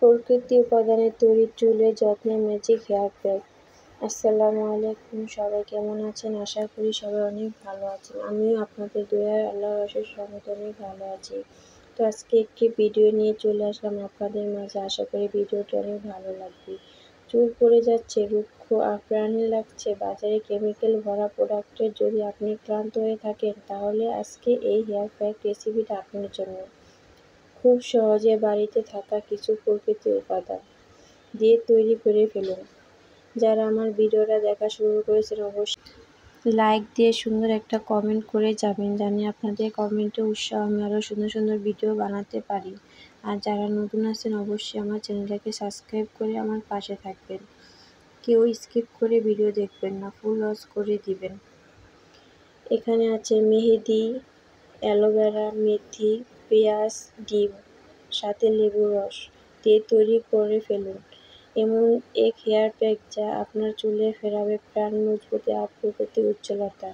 প্রকৃতি উপাদানে তৈরি চুলের যত্নের ম্যাজিক হেয়ার প্যাক। আসসালামু আলাইকুম, সবাই কেমন আছেন? আশা করি সবাই অনেক ভালো আছেন। আমিও আপনাদের দয়ায় আল্লাহর অশেষ রহমতে অনেক ভালো আছি। তো আজকে একটি ভিডিও নিয়ে চলে আসলাম আপনাদের মাঝে। আশা করি ভিডিওটি অনেক ভালো লাগবে। চুল পড়ে যাচ্ছে, রুক্ষ আর প্রাণহীন লাগছে, বাজারে কেমিক্যাল ভরা প্রোডাক্টের যদি আপনি ক্লান্ত হয়ে থাকেন, তাহলে আজকে এই হেয়ার প্যাক রেসিপিটা আপনার জন্য। খুব সহজে বাড়িতে থাকা কিছু প্রাকৃতিক উপাদান দিয়ে তৈরি করে ফেলুন। যারা আমার ভিডিওটা দেখা শুরু করেছেন অবশ্যই লাইক দিয়ে সুন্দর একটা কমেন্ট করে যাবেন, জানি আপনাদের কমেন্টে উৎসাহ আমি আরও সুন্দর সুন্দর ভিডিও বানাতে পারি। আর যারা নতুন আছেন অবশ্যই আমার চ্যানেলটাকে সাবস্ক্রাইব করে আমার পাশে থাকবেন। কেউ স্কিপ করে ভিডিও দেখবেন না, ফুল ওয়াচ করে দিবেন। এখানে আছে মেহেদি, অ্যালোভেরা, মেথি, পেঁয়াজ, ডিম, সাথে লেবুর রস দিয়ে তৈরি করে ফেলুন এমন এক হেয়ার প্যাক যা আপনার চুলে ফেরাবে প্রাণ, মজবুতি আর প্রাকৃতিক উজ্জ্বলতা।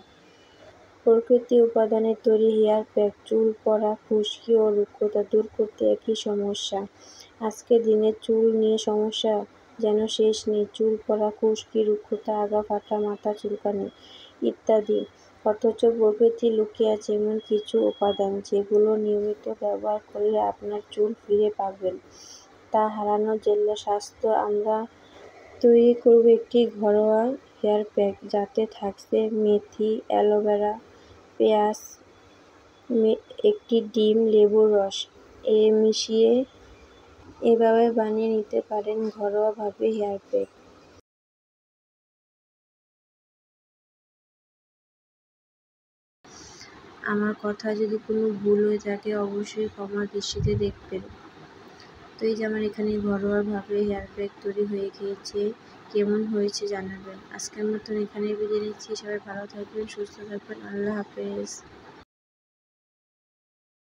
প্রকৃতি উপাদানে তৈরি হেয়ার প্যাক চুল পড়া, খুশকি ও রুক্ষতা দূর করতে একই সমস্যা। আজকের দিনে চুল নিয়ে সমস্যা যেন শেষ নেই। চুল পড়া, খুশকি, রুক্ষতা, আগা ফাটা, মাথা চুলকানি ইত্যাদি। অথচ প্রকৃতি লুকিয়ে আছে এমন কিছু উপাদান যেগুলো নিয়মিত ব্যবহার করলে আপনার চুল ফিরে পাবেন তা হারানোর জন্য স্বাস্থ্য। আমরা তৈরি করব একটি ঘরোয়া হেয়ার প্যাক যাতে থাকছে মেথি, অ্যালোভেরা, পেঁয়াজ, একটি ডিম, লেবুর রস মিশিয়ে এভাবে বানিয়ে নিতে পারেন ঘরোয়াভাবে হেয়ার প্যাক। আমার কথা যদি কোনো ভুল হয়ে থাকে অবশ্যই ক্ষমা দৃষ্টিতে দেখবেন। তো এই যে আমার এখানে ঘরোয়াভাবে হেয়ার প্যাক তৈরি হয়ে গিয়েছে, কেমন হয়েছে জানাবেন। আজকের মতন এখানে বিদায় নিচ্ছি। সবাই ভালো থাকবেন, সুস্থ থাকবেন। আল্লাহ হাফেজ।